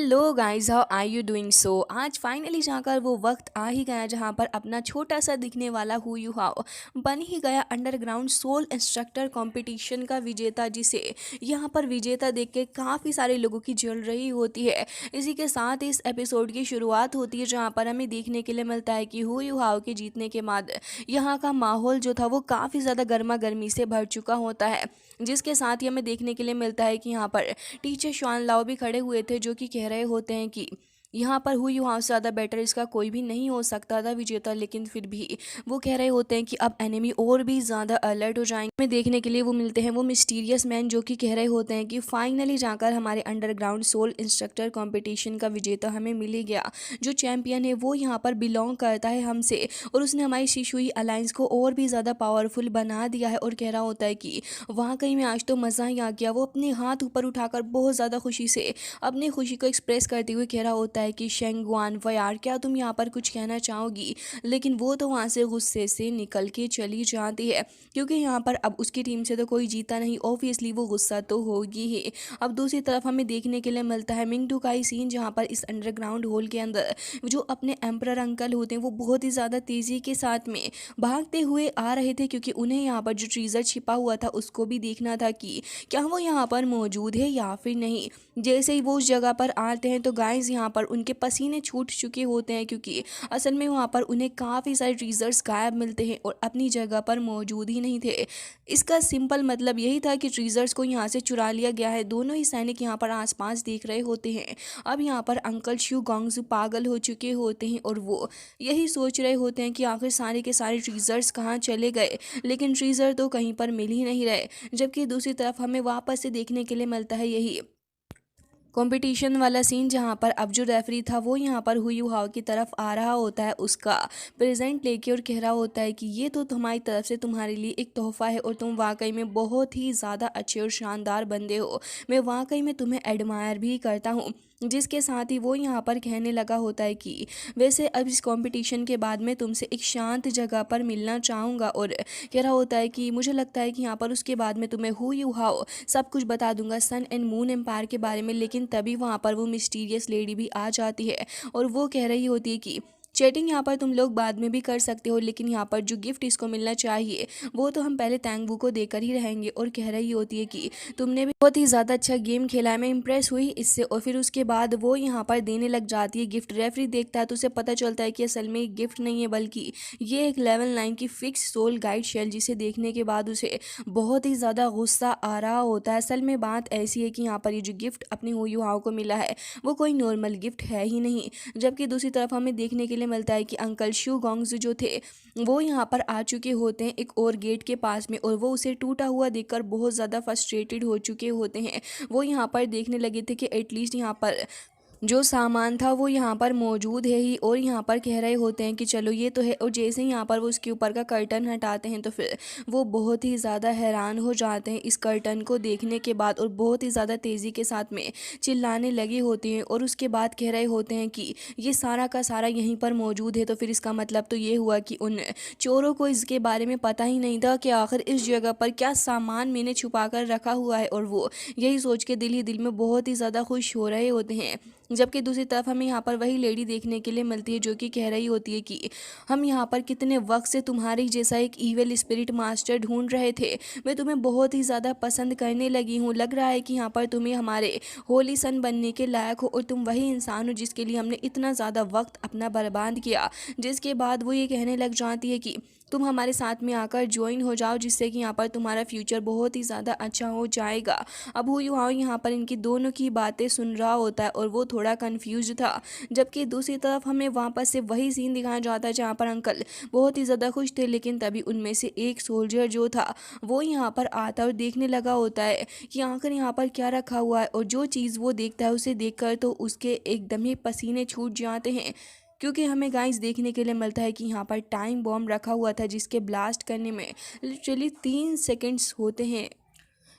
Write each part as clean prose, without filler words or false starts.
Hello guys, how are you doing? So आज finally जाकर वो वक्त आ ही गया जहाँ पर अपना छोटा सा दिखने वाला हु यू हाउ बन ही गया अंडरग्राउंड सोल इंस्ट्रक्टर कंपटीशन का विजेता, जिसे यहाँ पर विजेता देख के काफ़ी सारे लोगों की जल रही होती है। इसी के साथ इस एपिसोड की शुरुआत होती है जहाँ पर हमें देखने के लिए मिलता है कि हु यू हाउ के जीतने के बाद यहाँ का माहौल जो था वो काफ़ी ज़्यादा गर्मा गर्मी से भर चुका होता है, जिसके साथ ही हमें देखने के लिए मिलता है कि यहाँ पर टीचर श्वान लाओ भी खड़े हुए थे, जो कि कह रहे होते हैं कि यहाँ पर हुई वहाँ से ज़्यादा बेटर इसका कोई भी नहीं हो सकता था विजेता, लेकिन फिर भी वो कह रहे होते हैं कि अब एनिमी और भी ज़्यादा अलर्ट हो जाएंगे। हमें देखने के लिए वो मिलते हैं वो मिस्टीरियस मैन, जो कि कह रहे होते हैं कि फाइनली जाकर हमारे अंडरग्राउंड सोल इंस्ट्रक्टर कंपटीशन का विजेता हमें मिल ही गया। जो चैंपियन है वो यहाँ पर बिलोंग करता है हमसे, और उसने हमारी शिशुई अलायंस को और भी ज़्यादा पावरफुल बना दिया है। और कह रहा होता है कि वाकई में आज तो मज़ा ही आ गया। वो अपने हाथ ऊपर उठाकर बहुत ज़्यादा खुशी से अपनी खुशी को एक्सप्रेस करते हुए कह रहा होता है कि शेंगवान वयार, क्या तुम यहाँ पर कुछ कहना चाहोगी? लेकिन वो तो वहाँ से गुस्से से निकल के चली जाती है, क्योंकि यहाँ पर अब उसकी टीम से तो कोई जीता नहीं। ऑब्वियसली वो गुस्सा तो होगी ही। अब दूसरी तरफ हमें देखने के लिए मिलता है मिंगडू का ही सीन, जहाँ पर इस अंडरग्राउंड होल के अंदर जो अपने एम्परर अंकल होते हैं वो बहुत ही ज़्यादा तेज़ी के साथ में भागते हुए आ रहे थे, क्योंकि उन्हें यहाँ पर जो ट्रीजर छिपा हुआ था उसको भी देखना था कि क्या वो यहाँ पर मौजूद है या फिर नहीं। जैसे ही वो उस जगह पर आते हैं तो गाइस यहाँ पर उनके पसीने छूट चुके होते हैं, क्योंकि असल में वहाँ पर उन्हें काफ़ी सारे ट्रीजर्स गायब मिलते हैं और अपनी जगह पर मौजूद ही नहीं थे। इसका सिंपल मतलब यही था कि ट्रीजर्स को यहाँ से चुरा लिया गया है। दोनों ही सैनिक यहाँ पर आसपास देख रहे होते हैं। अब यहाँ पर अंकल शिव गोंगजू पागल हो चुके होते हैं और वो यही सोच रहे होते हैं कि आखिर सारे के सारे ट्रीजर्स कहाँ चले गए, लेकिन ट्रीजर तो कहीं पर मिल ही नहीं रहे। जबकि दूसरी तरफ हमें वापस से देखने के लिए मिलता है यही कंपटीशन वाला सीन, जहाँ पर अब जो रेफरी था वो यहाँ पर हुई हाव की तरफ आ रहा होता है उसका प्रेजेंट लेके, और कह रहा होता है कि ये तो तुम्हारी तरफ से तुम्हारे लिए एक तोहफा है और तुम वाकई में बहुत ही ज़्यादा अच्छे और शानदार बंदे हो। मैं वाकई में तुम्हें एडमायर भी करता हूँ। जिसके साथ ही वो यहाँ पर कहने लगा होता है कि वैसे अब इस कंपटीशन के बाद मैं तुमसे एक शांत जगह पर मिलना चाहूँगा, और कह रहा होता है कि मुझे लगता है कि यहाँ पर उसके बाद में तुम्हें हु यू हाउ सब कुछ बता दूंगा सन एंड मून एम्पायर के बारे में। लेकिन तभी वहाँ पर वो मिस्टीरियस लेडी भी आ जाती है और वो कह रही होती है कि चैटिंग यहाँ पर तुम लोग बाद में भी कर सकते हो, लेकिन यहाँ पर जो गिफ्ट इसको मिलना चाहिए वो तो हम पहले तैंगबू को देकर ही रहेंगे। और कह रही होती है कि तुमने भी बहुत ही ज़्यादा अच्छा गेम खेला है, मैं इंप्रेस हुई इससे। और फिर उसके बाद वो यहाँ पर देने लग जाती है गिफ्ट। रेफरी देखता है तो उसे पता चलता है कि असल में एक गिफ्ट नहीं है, बल्कि ये एक लेवल 9 की फिक्स सोल गाइड शेल, जिसे देखने के बाद उसे बहुत ही ज़्यादा गुस्सा आ रहा होता है। असल में बात ऐसी है कि यहाँ पर ये जो गिफ्ट अपने हु यू हाउ को मिला है वो कोई नॉर्मल गिफ्ट है ही नहीं। जबकि दूसरी तरफ हमें देखने के लिए मिलता है कि अंकल शिव गोंगजू जो थे वो यहाँ पर आ चुके होते हैं एक और गेट के पास में, और वो उसे टूटा हुआ देखकर बहुत ज़्यादा फ्रस्ट्रेटेड हो चुके होते हैं। वो यहाँ पर देखने लगे थे कि एटलीस्ट यहाँ पर जो सामान था वो यहाँ पर मौजूद है ही, और यहाँ पर कह रहे होते हैं कि चलो ये तो है। और जैसे ही यहाँ पर वो उसके ऊपर का कर्टन हटाते हैं तो फिर वो बहुत ही ज़्यादा हैरान हो जाते हैं इस कर्टन को देखने के बाद, और बहुत ही ज़्यादा तेज़ी के साथ में चिल्लाने लगे होते हैं। और उसके बाद कह रहे होते हैं कि ये सारा का सारा यहीं पर मौजूद है, तो फिर इसका मतलब तो ये हुआ कि उन चोरों को इसके बारे में पता ही नहीं था कि आखिर इस जगह पर क्या सामान मैंने छुपा कर रखा हुआ है। और वो यही सोच के दिल ही दिल में बहुत ही ज़्यादा खुश हो रहे होते हैं। जबकि दूसरी तरफ हमें यहाँ पर वही लेडी देखने के लिए मिलती है जो कि कह रही होती है कि हम यहाँ पर कितने वक्त से तुम्हारी जैसा एक ईविल स्पिरिट मास्टर ढूंढ रहे थे। मैं तुम्हें बहुत ही ज़्यादा पसंद करने लगी हूँ। लग रहा है कि यहाँ पर तुम्हें हमारे होली सन बनने के लायक हो, और तुम वही इंसान हो जिसके लिए हमने इतना ज़्यादा वक्त अपना बर्बाद किया। जिसके बाद वो ये कहने लग जाती है कि तुम हमारे साथ में आकर ज्वाइन हो जाओ, जिससे कि यहाँ पर तुम्हारा फ्यूचर बहुत ही ज़्यादा अच्छा हो जाएगा। अब हु यू हाउ यहाँ पर इनकी दोनों की बातें सुन रहा होता है और वो थोड़ा कंफ्यूज था। जबकि दूसरी तरफ हमें वापस से वही सीन दिखाया जाता है जहाँ पर अंकल बहुत ही ज़्यादा खुश थे, लेकिन तभी उनमें से एक सोल्जर जो था वो यहाँ पर आता और देखने लगा होता है कि आखिर यहाँ पर क्या रखा हुआ है। और जो चीज़ वो देखता है उसे देखकर तो उसके एकदम ही पसीने छूट जाते हैं, क्योंकि हमें गाइस देखने के लिए मिलता है कि यहाँ पर टाइम बॉम्ब रखा हुआ था जिसके ब्लास्ट करने में लिटरली 3 सेकंड्स होते हैं।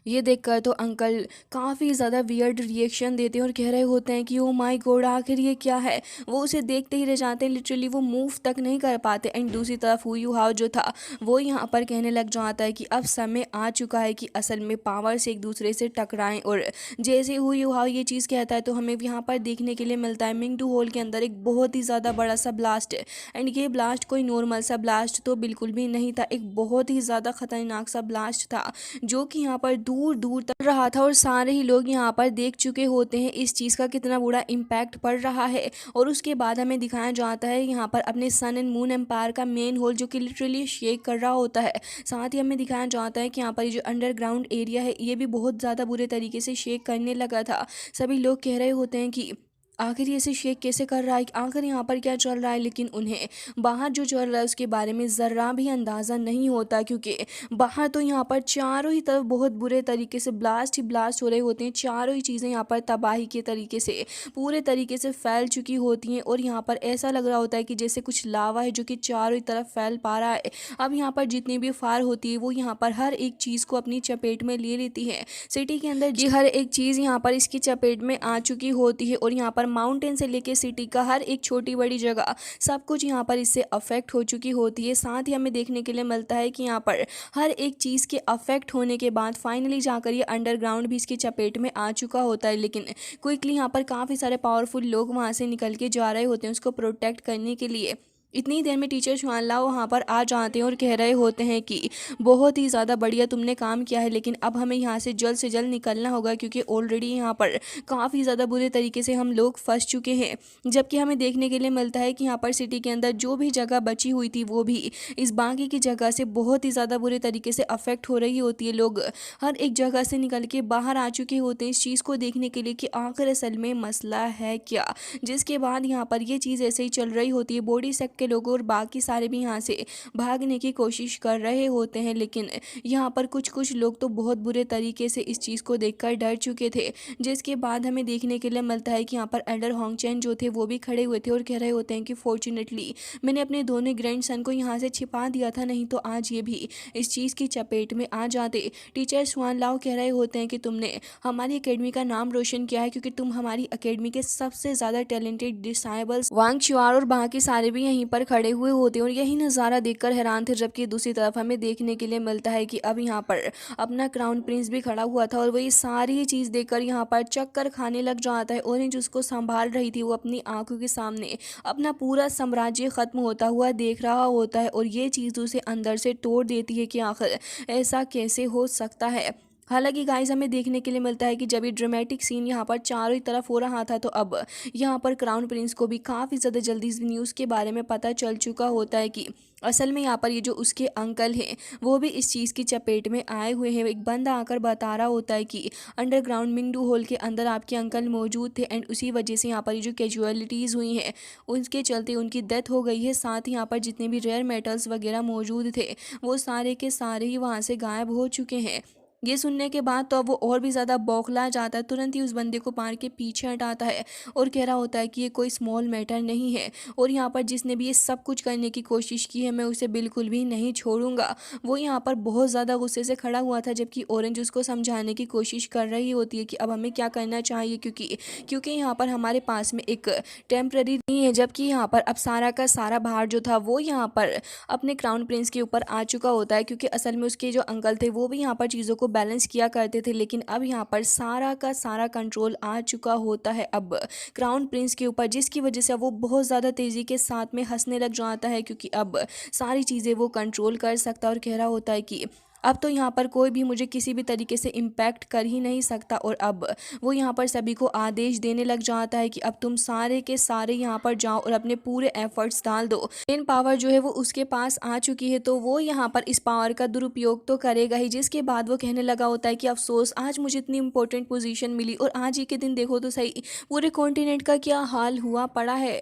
ये देखकर तो अंकल काफ़ी ज़्यादा वियर्ड रिएक्शन देते हैं और कह रहे होते हैं कि ओ माय गॉड, आखिर ये क्या है। वो उसे देखते ही रह जाते हैं, लिटरली वो मूव तक नहीं कर पाते। एंड दूसरी तरफ हु यू हाउ जो था वो यहाँ पर कहने लग जाता है कि अब समय आ चुका है कि असल में पावर से एक दूसरे से टकराएं। और जैसे हु यू हाउ ये चीज़ कहता है तो हमें यहाँ पर देखने के लिए मिलता है मिंगडू हॉल के अंदर एक बहुत ही ज़्यादा बड़ा सा ब्लास्ट है। एंड ये ब्लास्ट कोई नॉर्मल सा ब्लास्ट तो बिल्कुल भी नहीं था, एक बहुत ही ज़्यादा खतरनाक सा ब्लास्ट था जो कि यहाँ पर दूर दूर तक रहा था। और सारे ही लोग यहाँ पर देख चुके होते हैं इस चीज़ का कितना बुरा इम्पैक्ट पड़ रहा है। और उसके बाद हमें दिखाया जाता है यहाँ पर अपने सन एंड मून एम्पायर का मेन होल जो कि लिटरली शेक कर रहा होता है। साथ ही हमें दिखाया जाता है कि यहाँ पर ये जो अंडरग्राउंड एरिया है ये भी बहुत ज़्यादा बुरे तरीके से शेक करने लगा था। सभी लोग कह रहे होते हैं कि आखिर ये से शेक कैसे कर रहा है, आखिर यहाँ पर क्या चल रहा है। लेकिन उन्हें बाहर जो चल रहा है उसके बारे में ज़रा भी अंदाज़ा नहीं होता, क्योंकि बाहर तो यहाँ पर चारों ही तरफ बहुत बुरे तरीके से ब्लास्ट ही ब्लास्ट हो रहे होते हैं। चारों ही चीज़ें यहाँ पर तबाही के तरीके से पूरे तरीके से फैल चुकी होती हैं। और यहाँ पर ऐसा लग रहा होता है कि जैसे कुछ लावा है जो कि चारों ही तरफ फैल पा रहा है। अब यहाँ पर जितनी भी फायर होती है वो यहाँ पर हर एक चीज़ को अपनी चपेट में ले लेती है। सिटी के अंदर जी हर एक चीज़ यहाँ पर इसकी चपेट में आ चुकी होती है। और यहाँ पर माउंटेन से लेके सिटी का हर एक छोटी बड़ी जगह सब कुछ यहाँ पर इससे अफेक्ट हो चुकी होती है। साथ ही हमें देखने के लिए मिलता है कि यहाँ पर हर एक चीज़ के अफेक्ट होने के बाद फाइनली जाकर ये अंडरग्राउंड भी इसकी चपेट में आ चुका होता है। लेकिन क्विकली यहाँ पर काफ़ी सारे पावरफुल लोग वहाँ से निकल के जा रहे होते हैं उसको प्रोटेक्ट करने के लिए। इतनी देर में टीचर शुआनलाओ वहाँ पर आ जाते हैं और कह रहे होते हैं कि बहुत ही ज़्यादा बढ़िया तुमने काम किया है, लेकिन अब हमें यहाँ से जल्द निकलना होगा क्योंकि ऑलरेडी यहाँ पर काफ़ी ज़्यादा बुरे तरीके से हम लोग फंस चुके हैं। जबकि हमें देखने के लिए मिलता है कि यहाँ पर सिटी के अंदर जो भी जगह बची हुई थी वो भी इस बाकी की जगह से बहुत ही ज़्यादा बुरे तरीके से अफेक्ट हो रही होती है। लोग हर एक जगह से निकल के बाहर आ चुके होते हैं इस चीज़ को देखने के लिए कि आखिर असल में मसला है क्या। जिसके बाद यहाँ पर ये चीज़ ऐसे ही चल रही होती है। बॉडी सेक्ट के लोग और बाकी सारे भी यहाँ से भागने की कोशिश कर रहे होते हैं, लेकिन यहाँ पर कुछ लोग तो बहुत बुरे तरीके से इस चीज़ को देखकर डर चुके थे। जिसके बाद हमें देखने के लिए मिलता है कि यहाँ पर एल्डर होंगचैन जो थे वो भी खड़े हुए थे और कह रहे होते हैं कि फॉर्चुनेटली मैंने अपने दोनों ग्रैंड सन को यहाँ से छिपा दिया था, नहीं तो आज ये भी इस चीज़ की चपेट में आ जाते। टीचर स्वान लाओ कह रहे होते हैं कि तुमने हमारी अकेडमी का नाम रोशन किया है क्योंकि तुम हमारी अकेडमी के सबसे ज़्यादा टैलेंटेड डिसाइबल्स वांग चुआर और बाकी सारे भी यहीं पर खड़े हुए होते हैं और यही नज़ारा देखकर हैरान थे। जबकि दूसरी तरफ हमें देखने के लिए मिलता है कि अब यहाँ पर अपना क्राउन प्रिंस भी खड़ा हुआ था और वही सारी चीज़ देखकर यहाँ पर चक्कर खाने लग जाता है। ऑरेंज उसको संभाल रही थी, वो अपनी आंखों के सामने अपना पूरा साम्राज्य खत्म होता हुआ देख रहा होता है और ये चीज़ उसे अंदर से तोड़ देती है कि आखिर ऐसा कैसे हो सकता है। हालांकि गाइस हमें देखने के लिए मिलता है कि जब ये ड्रामेटिक सीन यहाँ पर चारों ही तरफ हो रहा था तो अब यहाँ पर क्राउन प्रिंस को भी काफ़ी ज़्यादा जल्दी इस न्यूज़ के बारे में पता चल चुका होता है कि असल में यहाँ पर ये जो उसके अंकल हैं वो भी इस चीज़ की चपेट में आए हुए हैं। एक बंदा आकर बता रहा होता है कि अंडरग्राउंड मिंगडू हॉल के अंदर आपके अंकल मौजूद थे एंड उसी वजह से यहाँ पर ये जो कैजुअलिटीज़ हुई हैं उसके चलते उनकी डेथ हो गई है। साथ ही यहाँ पर जितने भी रेयर मेटल्स वगैरह मौजूद थे वो सारे के सारे ही वहाँ से गायब हो चुके हैं। ये सुनने के बाद तो अब वो और भी ज़्यादा बौखला जाता है, तुरंत ही उस बंदे को मार के पीछे हटाता है और कह रहा होता है कि ये कोई स्मॉल मैटर नहीं है और यहाँ पर जिसने भी ये सब कुछ करने की कोशिश की है मैं उसे बिल्कुल भी नहीं छोड़ूंगा। वो यहाँ पर बहुत ज़्यादा गुस्से से खड़ा हुआ था जबकि ऑरेंज उसको समझाने की कोशिश कर रही होती है कि अब हमें क्या करना चाहिए क्योंकि यहाँ पर हमारे पास में एक टेम्प्रेरी नहीं है। जबकि यहाँ पर अब सारा का सारा भार जो था वो यहाँ पर अपने क्राउन प्रिंस के ऊपर आ चुका होता है क्योंकि असल में उसके जो अंकल थे वो भी यहाँ पर चीज़ों को बैलेंस किया करते थे, लेकिन अब यहाँ पर सारा का सारा कंट्रोल आ चुका होता है अब क्राउन प्रिंस के ऊपर, जिसकी वजह से वो बहुत ज़्यादा तेज़ी के साथ में हंसने लग जाता है क्योंकि अब सारी चीज़ें वो कंट्रोल कर सकता है और कह रहा होता है कि अब तो यहाँ पर कोई भी मुझे किसी भी तरीके से इम्पैक्ट कर ही नहीं सकता। और अब वो यहाँ पर सभी को आदेश देने लग जाता है कि अब तुम सारे के सारे यहाँ पर जाओ और अपने पूरे एफर्ट्स डाल दो। मेन पावर जो है वो उसके पास आ चुकी है तो वो यहाँ पर इस पावर का दुरुपयोग तो करेगा ही। जिसके बाद वो कहने लगा होता है कि अफसोस आज मुझे इतनी इंपॉर्टेंट पोजीशन मिली और आज ही के दिन देखो तो सही पूरे कॉन्टिनेंट का क्या हाल हुआ पड़ा है।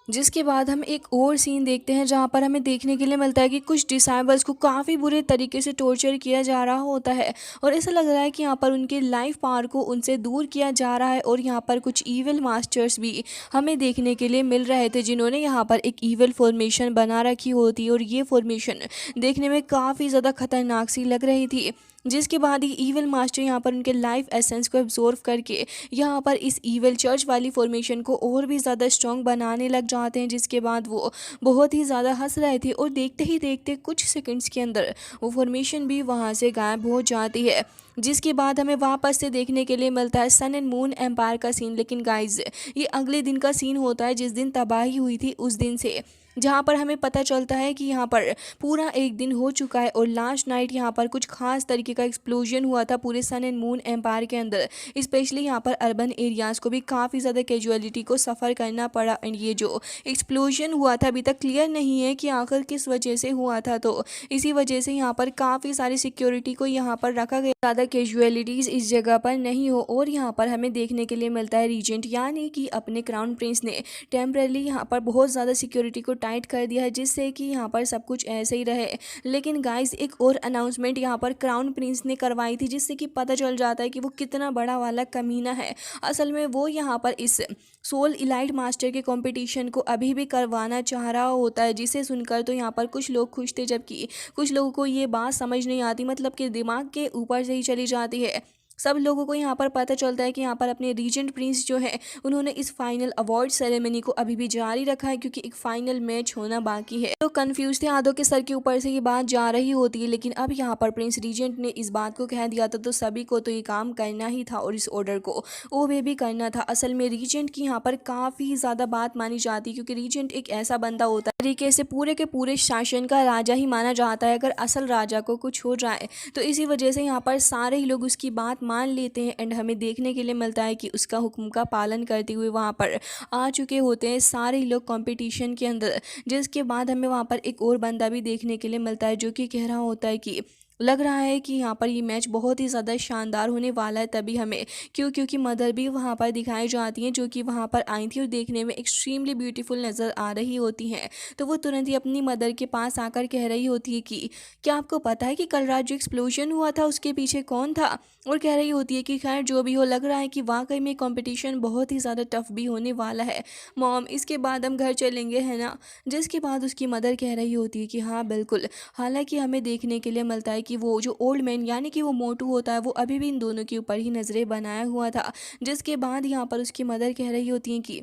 जिसके बाद हम एक और सीन देखते हैं जहाँ पर हमें देखने के लिए मिलता है कि कुछ डिसाइबल्स को काफ़ी बुरे तरीके से टॉर्चर किया जा रहा होता है और ऐसा लग रहा है कि यहाँ पर उनके लाइफ पावर को उनसे दूर किया जा रहा है। और यहाँ पर कुछ ईविल मास्टर्स भी हमें देखने के लिए मिल रहे थे जिन्होंने यहाँ पर एक ईविल फॉर्मेशन बना रखी होती है और ये फॉर्मेशन देखने में काफ़ी ज़्यादा खतरनाक सी लग रही थी। जिसके बाद ही ईविल मास्टर यहाँ पर उनके लाइफ एसेंस को एब्जॉर्व करके यहाँ पर इस ईविल चर्च वाली फॉर्मेशन को और भी ज़्यादा स्ट्रॉन्ग बनाने लग जाते हैं। जिसके बाद वो बहुत ही ज़्यादा हंस रहे थे और देखते ही देखते कुछ सेकंड्स के अंदर वो फॉर्मेशन भी वहाँ से गायब हो जाती है। जिसके बाद हमें वापस से देखने के लिए मिलता है सन एंड मून एम्पायर का सीन। लेकिन गाइज ये अगले दिन का सीन होता है जिस दिन तबाही हुई थी उस दिन से, जहाँ पर हमें पता चलता है कि यहाँ पर पूरा एक दिन हो चुका है और लास्ट नाइट यहाँ पर कुछ खास तरीके का एक्सप्लोजन हुआ था पूरे सन एंड मून एम्पायर के अंदर। स्पेशली यहाँ पर अर्बन एरियाज़ को भी काफ़ी ज़्यादा कैजुअलिटी को सफ़र करना पड़ा। एंड ये जो एक्सप्लोजन हुआ था अभी तक क्लियर नहीं है कि आखिर किस वजह से हुआ था, तो इसी वजह से यहाँ पर काफ़ी सारी सिक्योरिटी को यहाँ पर रखा गया, ज़्यादा कैजुअलिटीज़ इस जगह पर नहीं हो। और यहाँ पर हमें देखने के लिए मिलता है रीजेंट यानी कि अपने क्राउन प्रिंस ने टेम्परली यहाँ पर बहुत ज़्यादा सिक्योरिटी को टाइट कर दिया है जिससे कि यहाँ पर सब कुछ ऐसे ही रहे। लेकिन गाइस एक और अनाउंसमेंट यहाँ पर क्राउन प्रिंस ने करवाई थी जिससे कि पता चल जाता है कि वो कितना बड़ा वाला कमीना है। असल में वो यहाँ पर इस सोल इलाइट मास्टर के कंपटीशन को अभी भी करवाना चाह रहा होता है, जिसे सुनकर तो यहाँ पर कुछ लोग खुश थे जबकि कुछ लोगों को ये बात समझ नहीं आती, मतलब कि दिमाग के ऊपर से ही चली जाती है। सब लोगों को यहाँ पर पता चलता है कि यहाँ पर अपने रीजेंट प्रिंस जो है उन्होंने इस फाइनल अवार्ड सेरेमनी को अभी भी जारी रखा है क्योंकि एक फाइनल मैच होना बाकी है। तो कंफ्यूज थे, आधों के सर के ऊपर से ये बात जा रही होती है। लेकिन अब यहाँ पर प्रिंस रीजेंट ने इस बात को कह दिया था तो सभी को तो ये काम करना ही था और इस ऑर्डर को ओबे भी करना था। असल में रीजेंट की यहाँ पर काफ़ी ज़्यादा बात मानी जाती है क्योंकि रीजेंट एक ऐसा बंदा होता है तरीके से पूरे के पूरे शासन का राजा ही माना जाता है अगर असल राजा को कुछ हो जाए। तो इसी वजह से यहाँ पर सारे ही लोग उसकी बात मान लेते हैं। एंड हमें देखने के लिए मिलता है कि उसका हुक्म का पालन करते हुए वहाँ पर आ चुके होते हैं सारे ही लोग कंपटीशन के अंदर। जिसके बाद हमें वहाँ पर एक और बंदा भी देखने के लिए मिलता है जो कि कह रहा होता है कि लग रहा है कि यहाँ पर ये मैच बहुत ही ज़्यादा शानदार होने वाला है। तभी हमें क्योंकि मदर भी वहाँ पर दिखाई जाती हैं जो कि वहाँ पर आई थी और देखने में एक्सट्रीमली ब्यूटीफुल नज़र आ रही होती हैं। तो वो तुरंत ही अपनी मदर के पास आकर कह रही होती है कि क्या आपको पता है कि कल रात जो एक्सप्लोजन हुआ था उसके पीछे कौन था। और कह रही होती है कि खैर जो भी हो, लग रहा है कि वाकई में कंपटीशन बहुत ही ज़्यादा टफ भी होने वाला है मॉम, इसके बाद हम घर चलेंगे है ना। जिसके बाद उसकी मदर कह रही होती है कि हाँ बिल्कुल। हालांकि हमें देखने के लिए मिलता है कि वो जो ओल्ड मैन यानी कि वो मोटू होता है वो अभी भी इन दोनों के ऊपर ही नज़रें बनाया हुआ था। जिसके बाद यहाँ पर उसकी मदर कह रही होती हैं कि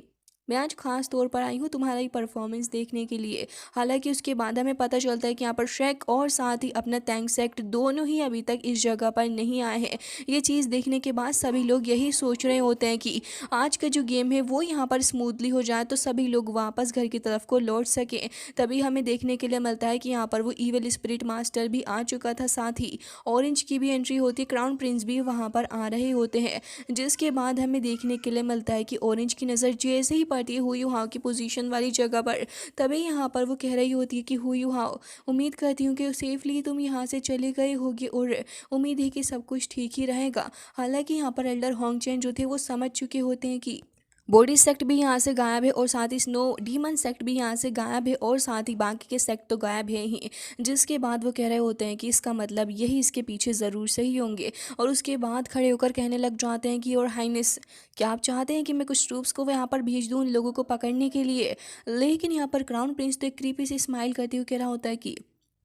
मैं आज खास तौर पर आई हूँ तुम्हारा ही परफॉर्मेंस देखने के लिए। हालांकि उसके बाद हमें पता चलता है कि यहाँ पर श्रेक और साथ ही अपना टैंक्सैक्ट दोनों ही अभी तक इस जगह पर नहीं आए हैं। ये चीज़ देखने के बाद सभी लोग यही सोच रहे होते हैं कि आज का जो गेम है वो यहाँ पर स्मूथली हो जाए तो सभी लोग वापस घर की तरफ को लौट सकें। तभी हमें देखने के लिए मिलता है कि यहाँ पर वो ईविल स्पिरिट मास्टर भी आ चुका था, साथ ही ऑरेंज की भी एंट्री होती है, क्राउन प्रिंस भी वहाँ पर आ रहे होते हैं। जिसके बाद हमें देखने के लिए मिलता है कि ऑरेंज की नज़र जैसे ही पड़ती हुई हाउ की पोजीशन वाली जगह पर, तभी यहाँ पर वो कह रही होती है कि हुई हाउ, उम्मीद करती हूँ कि सेफली तुम यहाँ से चले गए होगे और उम्मीद है कि सब कुछ ठीक ही रहेगा। हालांकि यहाँ पर एल्डर होंगचैन जो थे वो समझ चुके होते हैं कि बॉडी सेक्ट भी यहाँ से गायब है और साथ ही स्नो डीमन सेक्ट भी यहाँ से गायब है और साथ ही बाकी के सेक्ट तो गायब है ही। जिसके बाद वो कह रहे होते हैं कि इसका मतलब यही इसके पीछे ज़रूर से ही होंगे। और उसके बाद खड़े होकर कहने लग जाते हैं कि और हाइनेस, क्या आप चाहते हैं कि मैं कुछ ट्रूप्स को यहाँ पर भेज दूँ उन लोगों को पकड़ने के लिए। लेकिन यहाँ पर क्राउन प्रिंस तो एक क्रीपी से स्माइल करते हुए कह रहा होता है कि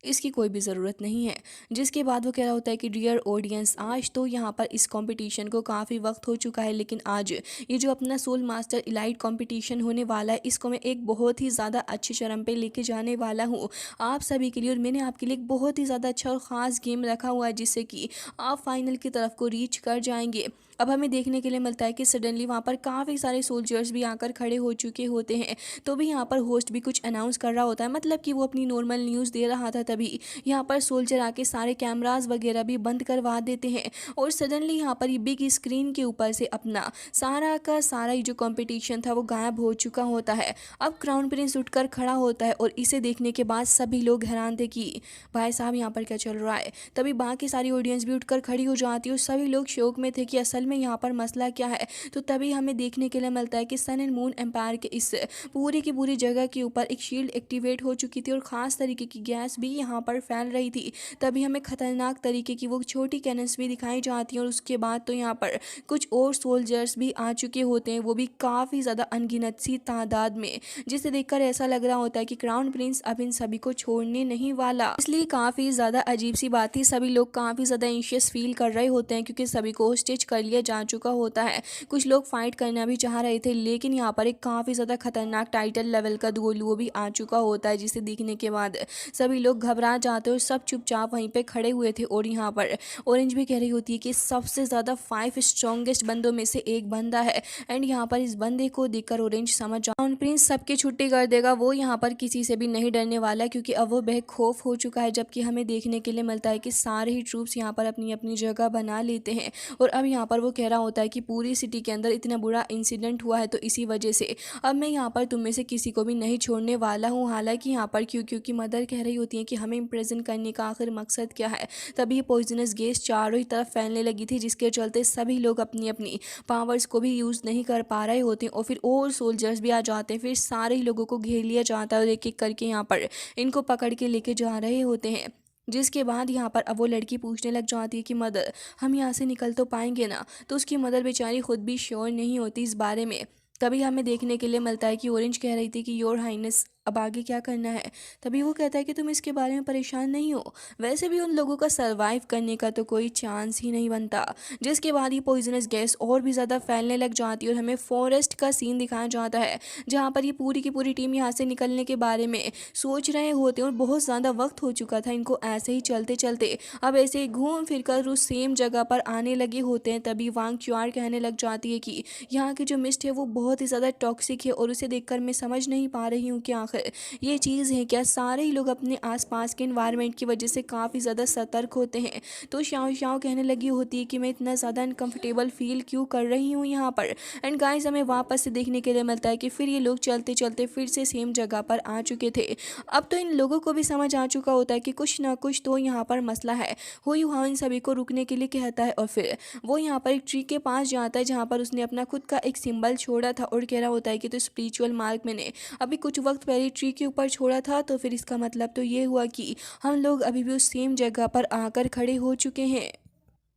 इसकी कोई भी ज़रूरत नहीं है। जिसके बाद वो कह रहा होता है कि डियर ऑडियंस, आज तो यहाँ पर इस कंपटीशन को काफ़ी वक्त हो चुका है, लेकिन आज ये जो अपना सोल मास्टर इलाइट कंपटीशन होने वाला है इसको मैं एक बहुत ही ज़्यादा अच्छी चरम पे लेके जाने वाला हूँ आप सभी के लिए। और मैंने आपके लिए एक बहुत ही ज़्यादा अच्छा और ख़ास गेम रखा हुआ है जिससे कि आप फाइनल की तरफ को रीच कर जाएंगे। अब हमें देखने के लिए मिलता है कि सडनली वहाँ पर काफ़ी सारे सोल्जर्स भी आकर खड़े हो चुके होते हैं। तो भी यहाँ पर होस्ट भी कुछ अनाउंस कर रहा होता है, मतलब कि वो अपनी नॉर्मल न्यूज़ दे रहा था। तभी यहाँ पर सोल्जर आके सारे कैमरास वगैरह भी बंद करवा देते हैं और सडनली यहाँ पर ये बिग स्क्रीन के ऊपर से अपना सारा का सारा ये जो कंपटीशन था वो गायब हो चुका होता है। अब क्राउन प्रिंस उठकर खड़ा होता है और इसे देखने के बाद सभी लोग हैरान थे कि भाई साहब यहाँ पर क्या चल रहा है। तभी बाकी सारी ऑडियंस भी उठकर खड़ी हो जाती है और सभी लोग शौक में थे कि असल में यहाँ पर मसला क्या है। तो तभी हमें देखने के लिए मिलता है कि सन एंड मून एम्पायर के इस पूरी की पूरी जगह के ऊपर एक शील्ड एक्टिवेट हो चुकी थी और ख़ास तरीके की गैस भी यहाँ पर फैल रही थी। तभी हमें खतरनाक तरीके की वो छोटी कैनन्स भी दिखाई जाती हैं और उसके बाद तो यहाँ पर कुछ और सोल्जर्स भी आ चुके होते हैं, वो भी काफ़ी ज़्यादा अनगिनत सी तादाद में, जिसे देखकर ऐसा लग रहा होता है कि क्राउन प्रिंस अब इन सभी को छोड़ने नहीं वाला। इसलिए काफ़ी ज़्यादा अजीब सी बात थी, सभी लोग काफ़ी ज़्यादा एंशियस फील कर रहे होते हैं क्योंकि सभी को स्टिच कर लिया जा चुका होता है। कुछ लोग फाइट करना भी चाह रहे थे, लेकिन यहाँ पर एक काफ़ी ज़्यादा खतरनाक टाइटल लेवल का दुगलुओ भी आ चुका होता है, जिसे देखने के बाद सभी लोग घबरा जाते और सब चुपचाप वहीं पे खड़े हुए थे। और यहाँ पर ऑरेंज भी कह रही होती है कि सबसे ज़्यादा 5 स्ट्रॉन्गेस्ट बंदों में से एक बंदा है। एंड यहाँ पर इस बंदे को देखकर ऑरेंज समझ क्राउन प्रिंस सबकी छुट्टी कर देगा, वो यहाँ पर किसी से भी नहीं डरने वाला क्योंकि अब वो बेखौफ हो चुका है। जबकि हमें देखने के लिए मिलता है कि सारे ही ट्रूप्स यहाँ पर अपनी अपनी जगह बना लेते हैं और अब यहाँ पर वो कह रहा होता है कि पूरी सिटी के अंदर इतना बुरा इंसिडेंट हुआ है तो इसी वजह से अब मैं यहाँ पर तुम में से किसी को भी नहीं छोड़ने वाला हूँ। हालांकि यहाँ पर क्योंकि मदर कह रही होती है कि हमें इम्प्रेजेंट करने का आखिर मकसद क्या है। तभी ये पॉइजनस गैस चारों ही तरफ फैलने लगी थी, जिसके चलते सभी लोग अपनी अपनी पावर्स को भी यूज़ नहीं कर पा रहे होते और फिर और सोल्जर्स भी आ जाते हैं। फिर सारे ही लोगों को घेर लिया जाता है और एक एक करके यहाँ पर इनको पकड़ के लेके जा रहे होते हैं। जिसके बाद यहाँ पर अब वो लड़की पूछने लग जाती है कि मदर हम यहाँ से निकल तो पाएंगे ना। तो उसकी मदर बेचारी खुद भी श्योर नहीं होती इस बारे में। तभी हमें देखने के लिए मिलता है कि ऑरेंज कह रही थी कि योर हाइनेस अब आगे क्या करना है। तभी वो कहता है कि तुम इसके बारे में परेशान नहीं हो, वैसे भी उन लोगों का सरवाइव करने का तो कोई चांस ही नहीं बनता। जिसके बाद ये पॉइजनस गैस और भी ज़्यादा फैलने लग जाती है और हमें फॉरेस्ट का सीन दिखाया जाता है, जहाँ पर ये पूरी की पूरी टीम यहाँ से निकलने के बारे में सोच रहे होते हैं और बहुत ज़्यादा वक्त हो चुका था इनको ऐसे ही चलते चलते अब ऐसे ही घूम फिर कर उस सेम जगह पर आने लगे होते हैं। तभी वांग च्युआर कहने लग जाती है कि यहाँ की जो मिस्ट है वो बहुत ही ज़्यादा टॉक्सिक है और उसे देखकर मैं समझ नहीं पा रही हूँ कि आखिर ये चीज़ है क्या। सारे ही लोग अपने आसपास के इन्वायरमेंट की वजह से काफ़ी ज़्यादा सतर्क होते हैं। तो शाओ शाओ कहने लगी होती है कि मैं इतना ज़्यादा अनकंफर्टेबल फील क्यों कर रही हूँ यहाँ पर। एंड गाइस हमें वापस से देखने के लिए मिलता है कि फिर ये लोग चलते चलते फिर से सेम जगह पर आ चुके थे। अब तो इन लोगों को भी समझ आ चुका होता है कि कुछ ना कुछ तो यहाँ पर मसला है। हुई वहाँ इन सभी को रुकने के लिए कहता है और फिर वो यहाँ पर एक ट्री के पास जाता है, जहाँ पर उसने अपना खुद का एक सिंबल छोड़ा था और कह रहा होता है कि तो स्पिरिचुअल मार्क मैंने अभी कुछ वक्त पहले ट्री के ऊपर छोड़ा था, तो फिर इसका मतलब तो ये हुआ कि हम लोग अभी भी उस सेम जगह पर आकर खड़े हो चुके हैं।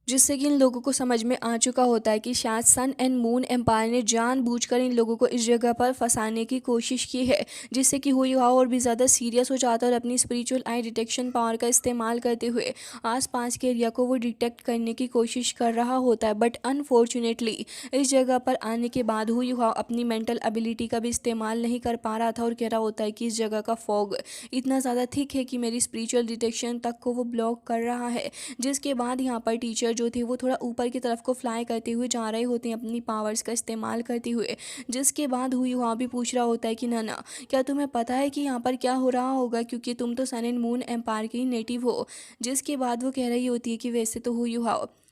जिससे कि इन लोगों को समझ में आ चुका होता है कि शायद सन एंड मून एम्पायर ने जानबूझकर इन लोगों को इस जगह पर फंसाने की कोशिश की है, जिससे कि हुई और भी ज़्यादा सीरियस हो जाता है और अपनी स्पिरिचुअल आई डिटेक्शन पावर का इस्तेमाल करते हुए आसपास के एरिया को वो डिटेक्ट करने की कोशिश कर रहा होता है। बट अनफॉर्चुनेटली इस जगह पर आने के बाद हुई अपनी मेंटल एबिलिटी का भी इस्तेमाल नहीं कर पा रहा था और कह रहा होता है कि इस जगह का फॉग इतना ज़्यादा थिक है कि मेरी स्पिरिचुअल डिटेक्शन तक को वो ब्लॉक कर रहा है। जिसके बाद यहाँ पर टीचर जो थे वो थोड़ा ऊपर की तरफ को फ्लाई करते हुए जा रहे होते हैं अपनी पावर्स का इस्तेमाल करते हुए। जिसके बाद हुई वहाँ भी पूछ रहा होता है कि नाना क्या तुम्हें पता है कि यहाँ पर क्या हो रहा होगा, क्योंकि तुम तो सन एंड मून एम्पायर के ही नेटिव हो। जिसके बाद वो कह रही होती है कि वैसे तो हुई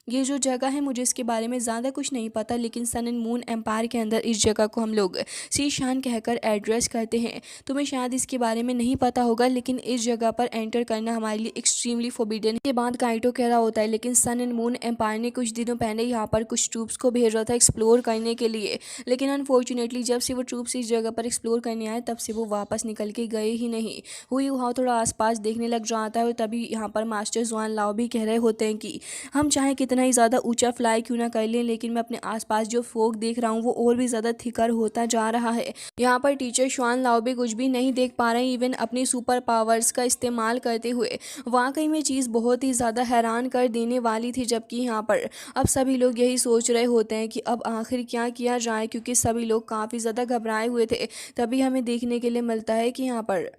ये जो जगह है मुझे इसके बारे में ज़्यादा कुछ नहीं पता, लेकिन सन एंड मून एम्पायर के अंदर इस जगह को हम लोग शीशान कहकर एड्रेस करते हैं। तुम्हें शायद इसके बारे में नहीं पता होगा, लेकिन इस जगह पर एंटर करना हमारे लिए एक्सट्रीमली फॉरबिडन। के बाद काइटो कह रहा होता है लेकिन सन एंड मून एम्पायर ने कुछ दिनों पहले यहाँ पर कुछ ट्रूप्स को भेजा था एक्सप्लोर करने के लिए, लेकिन अनफॉर्चुनेटली जब से वो ट्रूप्स इस जगह पर एक्सप्लोर करने आए तब से वो वापस निकल के गए ही नहीं। हुई वहाँ थोड़ा आसपास देखने लग जाता है और तभी यहाँ पर मास्टर जुआन लाओ भी कह रहे होते हैं कि हम चाहे कितना ही ज़्यादा ऊंचा फ्लाई क्यों ना कर लें, लेकिन मैं अपने आसपास जो फोग देख रहा हूँ वो और भी ज़्यादा थिकर होता जा रहा है। यहाँ पर टीचर शुआन लाओ भी कुछ भी नहीं देख पा रहे हैं, इवन अपनी सुपर पावर्स का इस्तेमाल करते हुए। वाकई में चीज़ बहुत ही ज़्यादा हैरान कर देने वाली थी, जबकि यहाँ पर अब सभी लोग यही सोच रहे होते हैं कि अब आखिर क्या किया जाए, क्योंकि सभी लोग काफ़ी ज़्यादा घबराए हुए थे। तभी हमें देखने के लिए मिलता है कि यहाँ पर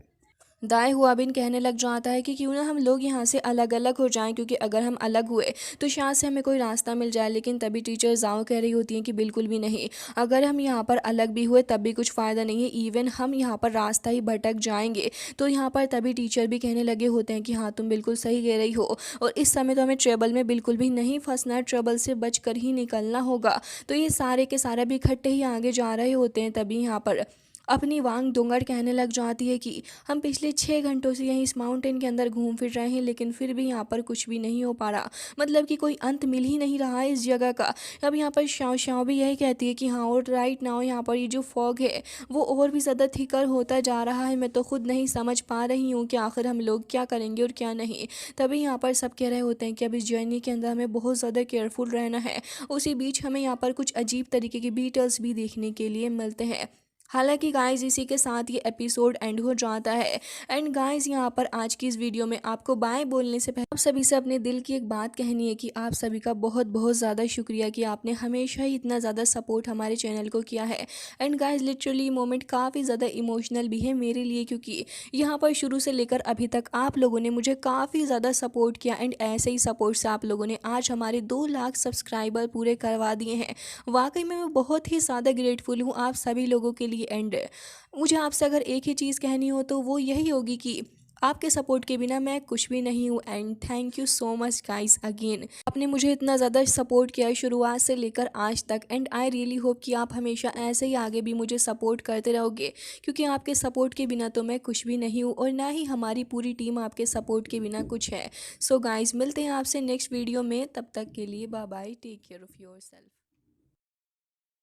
दाए हुआ बिन कहने लग जाता है कि क्यों ना हम लोग यहाँ से अलग अलग हो जाएं, क्योंकि अगर हम अलग हुए तो शायद से हमें कोई रास्ता मिल जाए। लेकिन तभी टीचर जाओ कह रही होती हैं कि बिल्कुल भी नहीं, अगर हम यहाँ पर अलग भी हुए तब भी कुछ फ़ायदा नहीं है, इवन हम यहाँ पर रास्ता ही भटक जाएंगे। तो यहाँ पर तभी टीचर भी कहने लगे होते हैं कि हाँ तुम बिल्कुल सही कह रही हो और इस समय तो हमें ट्रबल में बिल्कुल भी नहीं फंसना है, ट्रबल से बच कर ही निकलना होगा। तो ये सारे के सारे भी इकट्ठे ही आगे जा रहे होते हैं। तभी यहाँ पर अपनी वांग डोंगर कहने लग जाती है कि हम पिछले 6 घंटों से यहीं इस माउंटेन के अंदर घूम फिर रहे हैं, लेकिन फिर भी यहाँ पर कुछ भी नहीं हो पा रहा। मतलब कि कोई अंत मिल ही नहीं रहा है इस जगह का। अब यहाँ पर शाओ शाओ भी यही कहती है कि हाँ, और राइट नाउ यहाँ पर ये जो फॉग है वो और भी ज़्यादा थिकर होता जा रहा है। मैं तो खुद नहीं समझ पा रही हूँ कि आखिर हम लोग क्या करेंगे और क्या नहीं। तभी यहाँ पर सब कह रहे होते हैं कि अब इस जर्नी के अंदर हमें बहुत ज़्यादा केयरफुल रहना है। उसी बीच हमें यहाँ पर कुछ अजीब तरीके के बीटल्स भी देखने के लिए मिलते हैं। हालांकि गाइस इसी के साथ ये एपिसोड एंड हो जाता है। एंड गाइस यहाँ पर आज की इस वीडियो में आपको बाय बोलने से पहले आप सभी से अपने दिल की एक बात कहनी है कि आप सभी का बहुत बहुत ज़्यादा शुक्रिया कि आपने हमेशा ही इतना ज़्यादा सपोर्ट हमारे चैनल को किया है। एंड गाइस लिटरली मोमेंट काफ़ी ज़्यादा इमोशनल भी है मेरे लिए, क्योंकि यहाँ पर शुरू से लेकर अभी तक आप लोगों ने मुझे काफ़ी ज़्यादा सपोर्ट किया। एंड ऐसे ही सपोर्ट से आप लोगों ने आज हमारे 2 लाख सब्सक्राइबर पूरे करवा दिए हैं। वाकई में मैं बहुत ही ज़्यादा ग्रेटफुल हूँ आप सभी लोगों के लिए। एंड मुझे आपसे अगर एक ही चीज़ कहनी हो तो वो यही होगी कि आपके सपोर्ट के बिना मैं कुछ भी नहीं हूँ। And thank you so much guys again, आपने मुझे इतना ज़्यादा सपोर्ट किया है शुरुआत से लेकर आज तक। एंड आई रियली होप कि आप हमेशा ऐसे ही आगे भी मुझे सपोर्ट करते रहोगे, क्योंकि आपके सपोर्ट के बिना तो मैं कुछ भी नहीं हूँ और ना ही हमारी पूरी टीम आपके सपोर्ट के बिना कुछ है। सो गाइस मिलते हैं आपसे नेक्स्ट वीडियो में, तब तक के लिए bye bye, take care of your self.